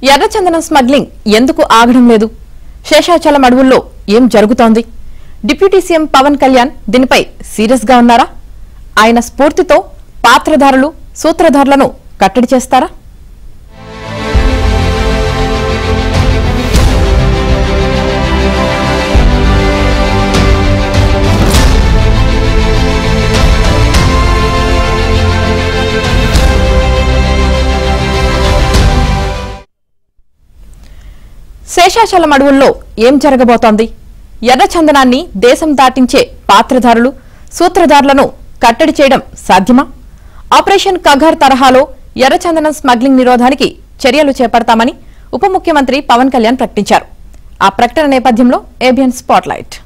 ఎర్రచందనం స్మగ్లింగ్ ఎందుకు ఆగడం లేదు? శేషాచలం అడవుల్లో ఏం జరుగుతోంది? డిప్యూటీ సీఎం పవన్ కళ్యాణ్ దీనిపై సీరియస్ గా ఉన్నారా? ఆయన స్ఫూర్తితో పాత్రధారులు సూత్రధారులను కట్టడి చేస్తారా? శేషాచలం అడవుల్లో ఏం జరగబోతోంది? ఎర్రచందనాన్ని దేశం దాటించే పాత్రధారులు సూత్రధారులను కట్టడి చేయడం సాధ్యమా? ఆపరేషన్ కగార్ తరహాలో ఎర్రచందనం స్మగ్లింగ్ నిరోధానికి చర్యలు చేపడతామని ఉప ముఖ్యమంత్రి పవన్ కళ్యాణ్ ప్రకటించారు. ఆ ప్రకటన నేపథ్యంలో ఏబిఎన్ స్పాట్లైట్.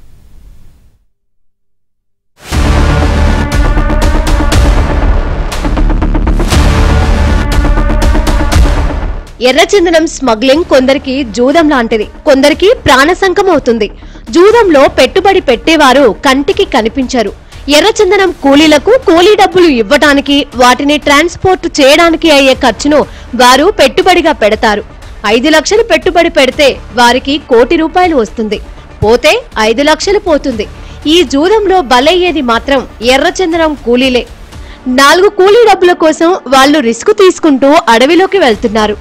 ఎర్రచందనం స్మగ్లింగ్ కొందరికి జూదం లాంటిది, కొందరికి ప్రాణసంకం అవుతుంది. జూదంలో పెట్టుబడి పెట్టేవారు కంటికి కనిపించరు. ఎర్రచందనం కూలీలకు కూలీ డబ్బులు ఇవ్వడానికి, వాటిని ట్రాన్స్పోర్ట్ చేయడానికి అయ్యే ఖర్చును వారు పెట్టుబడిగా పెడతారు. 5 లక్షలు పెట్టుబడి పెడితే వారికి ₹1 కోటి వస్తుంది. పోతే 5 లక్షలు పోతుంది. ఈ జూదంలో బలయ్యేది మాత్రం ఎర్రచందనం కూలీలే. 4 కూలీ డబ్బుల కోసం వాళ్లు రిస్క్ తీసుకుంటూ అడవిలోకి వెళ్తున్నారు.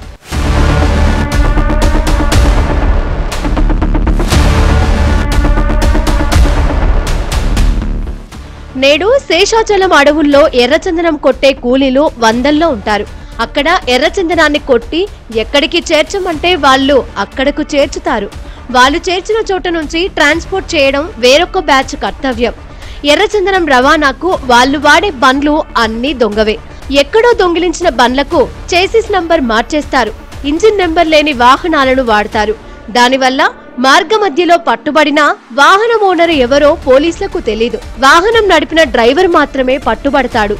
నేడు శేషాచలం అడవుల్లో ఎర్రచందనం కొట్టే కూలీలు వందల్లో ఉంటారు. అక్కడ ఎర్రచందనాన్ని కొట్టి ఎక్కడికి చేర్చమంటే వాళ్ళు అక్కడకు చేర్చుతారు. వాళ్ళు చేర్చిన చోట నుంచి ట్రాన్స్పోర్ట్ చేయడం వేరొక బ్యాచ్ కర్తవ్యం. ఎర్రచందనం రవాణాకు వాళ్ళు వాడే బండ్లు అన్నీ దొంగవే. ఎక్కడో దొంగిలించిన బండ్లకు చేసిస్ నంబర్ మార్చేస్తారు. ఇంజిన్ నెంబర్ లేని వాహనాలను వాడతారు. దానివల్ల మార్గ మధ్యలో పట్టుబడిన వాహనం ఓనర్ ఎవరో పోలీసులకు తెలీదు. వాహనం నడిపిన డ్రైవర్ మాత్రమే పట్టుబడతాడు.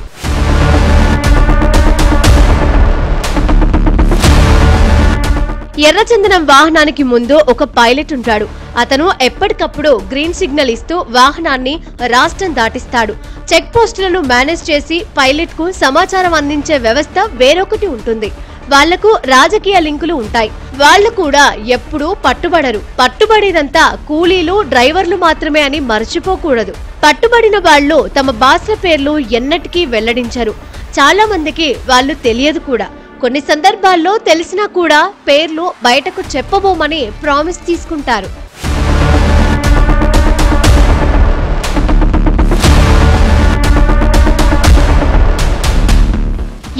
ఎర్రచందనం వాహనానికి ముందు ఒక పైలట్ ఉంటాడు. అతను ఎప్పటికప్పుడు గ్రీన్ సిగ్నల్ ఇస్తూ వాహనాన్ని రాష్ట్రం దాటిస్తాడు. చెక్ పోస్టులను మేనేజ్ చేసి పైలట్ కు సమాచారం అందించే వ్యవస్థ వేరొకటి ఉంటుంది. వాళ్లకు రాజకీయ లింకులు ఉంటాయి. వాళ్లు కూడా ఎప్పుడూ పట్టుబడరు. పట్టుబడేదంతా కూలీలు డ్రైవర్లు మాత్రమే అని మర్చిపోకూడదు. పట్టుబడిన వాళ్లు తమ బాస్ల పేర్లు ఎన్నటికీ వెల్లడించరు. చాలా మందికి వాళ్ళు తెలియదు కూడా. కొన్ని సందర్భాల్లో తెలిసినా కూడా పేర్లు బయటకు చెప్పబోమని ప్రామిస్ తీసుకుంటారు.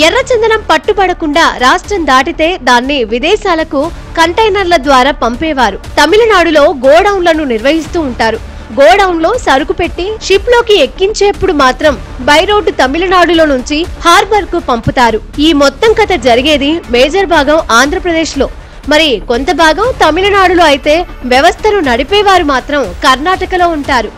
ఎర్రచందనం పట్టుబడకుండా రాష్ట్రం దాటితే దాన్ని విదేశాలకు కంటైనర్ల ద్వారా పంపేవారు. తమిళనాడులో గోడౌన్లను నిర్వహిస్తూ ఉంటారు. గోడౌన్లో సరుకు పెట్టి షిప్ లోకి ఎక్కించేప్పుడు మాత్రం బై రోడ్డు తమిళనాడులో నుంచి హార్బర్ కు పంపుతారు. ఈ మొత్తం కథ జరిగేది మేజర్ భాగం ఆంధ్రప్రదేశ్ లో. మరి కొంత భాగం తమిళనాడులో అయితే వ్యవస్థను నడిపేవారు మాత్రం కర్ణాటకలో ఉంటారు.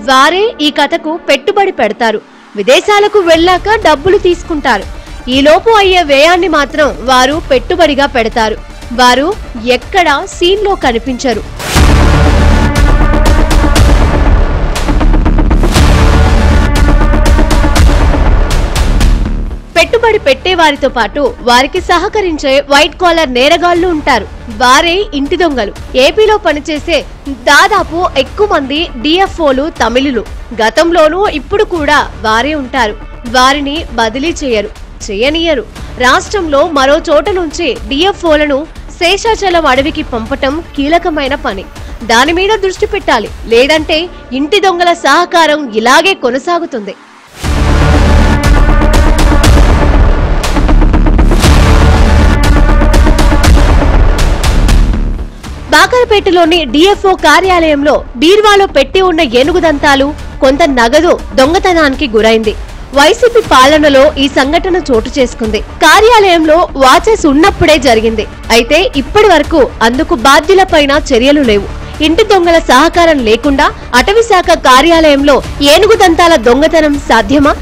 వారే ఈ కథకు పెట్టుబడి పెడతారు. విదేశాలకు వెళ్ళాక డబ్బులు తీసుకుంటారు. ఈలోపు అయ్యే వ్యయాన్ని మాత్రం వారు పెట్టుబడిగా పెడతారు. వారు ఎక్కడా సీన్లో కనిపించరు. పెట్టుబడి పెట్టేవారితో పాటు వారికి సహకరించే వైట్ కాలర్ నేరగాళ్లు ఉంటారు. వారే ఇంటి దొంగలు. ఏపీలో పనిచేసే దాదాపు ఎక్కువ మంది డిఎఫ్ఓలు తమిళులు. గతంలోనూ ఇప్పుడు కూడా వారే ఉంటారు. వారిని బదిలీ చేయనియరు. రాష్ట్రంలో మరో చోట నుంచి డిఎఫ్ఓలను శేషాచలం అడవికి పంపటం కీలకమైన పని. దాని మీద దృష్టి పెట్టాలి. లేదంటే ఇంటి దొంగల సహకారం ఇలాగే కొనసాగుతుంది. బాకరపేటలోని డిఎఫ్ఓ కార్యాలయంలో బీర్వాలో పెట్టి ఉన్న ఏనుగు దంతాలు, కొంత నగదు దొంగతనానికి గురైంది. వైసీపీ పాలనలో ఈ సంఘటన చోటు చేసుకుంది. కార్యాలయంలో వాచెస్ ఉన్నప్పుడే జరిగింది. అయితే ఇప్పటి వరకు అందుకు బాధ్యులపైన చర్యలు లేవు. ఇంటి దొంగల సహకారం లేకుండా అటవీ శాఖ కార్యాలయంలో ఏనుగు దంతాల దొంగతనం సాధ్యమా?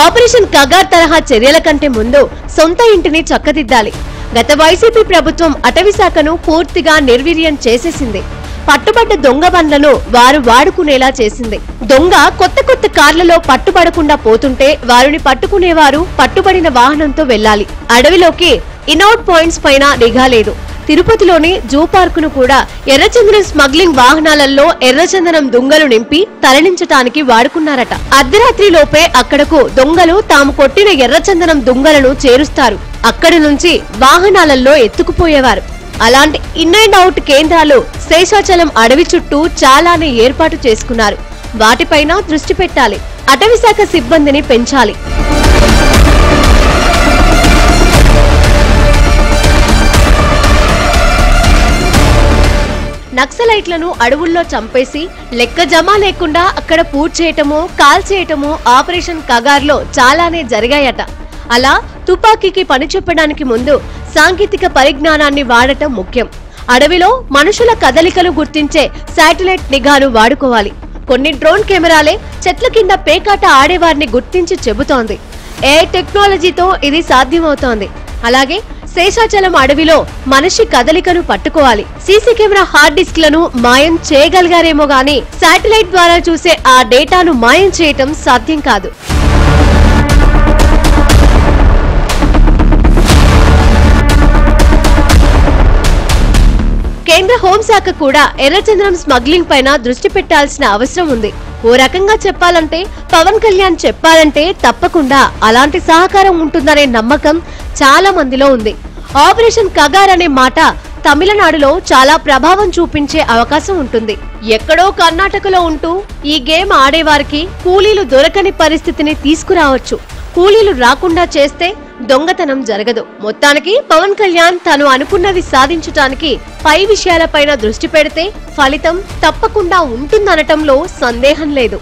ఆపరేషన్ కగార్ తరహా చర్యల కంటే ముందు సొంత ఇంటిని చక్కదిద్దాలి. గత వైసీపీ ప్రభుత్వం అటవీ శాఖను పూర్తిగా నిర్వీర్యం చేసేసింది. పట్టుబడ్డ దొంగ బండ్లను వారు వాడుకునేలా చేసింది. దొంగ కొత్త కొత్త కార్లలో పట్టుబడకుండా పోతుంటే వారిని పట్టుకునేవారు పట్టుబడిన వాహనంతో వెళ్లాలి. అడవిలోకి ఇన్అవుట్ పాయింట్స్ పైన నిఘా లేదు. తిరుపతిలోని జూ పార్కును కూడా ఎర్రచందనం స్మగ్లింగ్ వాహనాలలో ఎర్రచందనం దుంగలు నింపి తరలించటానికి వాడుకున్నారట. అర్ధరాత్రి లోపే అక్కడకు దొంగలు తాము కొట్టిన ఎర్రచందనం దుంగలను చేరుస్తారు. అక్కడి నుంచి వాహనాలలో ఎత్తుకుపోయేవారు. అలాంటి ఇన్ అండ్ అవుట్ కేంద్రాలు శేషాచలం అడవి చుట్టూ చాలానే ఏర్పాటు చేసుకున్నారు. వాటిపైన దృష్టి పెట్టాలి. అటవీశాఖ సిబ్బందిని పెంచాలి. నక్సలైట్లను అడవుల్లో చంపేసి లెక్క జమా లేకుండా అక్కడ పూడ్ చేయటమో కాల్చేయటమో ఆపరేషన్ కగార్లో చాలానే జరిగాయట. అలా తుపాకీకి పని చెప్పడానికి ముందు సాంకేతిక పరిజ్ఞానాన్ని వాడటం ముఖ్యం. అడవిలో మనుషుల కదలికలు గుర్తించే శాటిలైట్ నిఘాను వాడుకోవాలి. కొన్ని డ్రోన్ కెమెరాలే చెట్ల కింద పేకాట ఆడేవారిని గుర్తించి చెబుతోంది. ఏఐ టెక్నాలజీతో ఇది సాధ్యమవుతోంది. అలాగే శేషాచలం అడవిలో మనిషి కదలికను పట్టుకోవాలి. సీసీ కెమెరా హార్డ్ డిస్క్లను మాయం చేయగలిగారేమో గానీ శాటిలైట్ ద్వారా చూసే ఆ డేటాను మాయం చేయటం సాధ్యం కాదు. కేంద్ర హోంశాఖ కూడా ఎర్రచందనం స్మగ్లింగ్ పైన దృష్టి పెట్టాల్సిన అవసరం ఉంది. ఓ రకంగా చెప్పాలంటే పవన్ కళ్యాణ్ చెప్పాలంటే తప్పకుండా అలాంటి సహకారం ఉంటుందనే నమ్మకం చాలా మందిలో ఉంది. ఆపరేషన్ కగార్ అనే మాట తమిళనాడులో చాలా ప్రభావం చూపించే అవకాశం ఉంటుంది. ఎక్కడో కర్ణాటకలో ఉంటూ ఈ గేమ్ ఆడేవారికి కూలీలు దొరకని పరిస్థితిని తీసుకురావచ్చు. కూలీలు రాకుండా చేస్తే దొంగతనం జరగదు. మొత్తానికి పవన్ కళ్యాణ్ తను అనుకున్నది సాధించటానికి పై విషయాలపైన దృష్టి పెడితే ఫలితం తప్పకుండా ఉంటుందనటంలో సందేహం లేదు.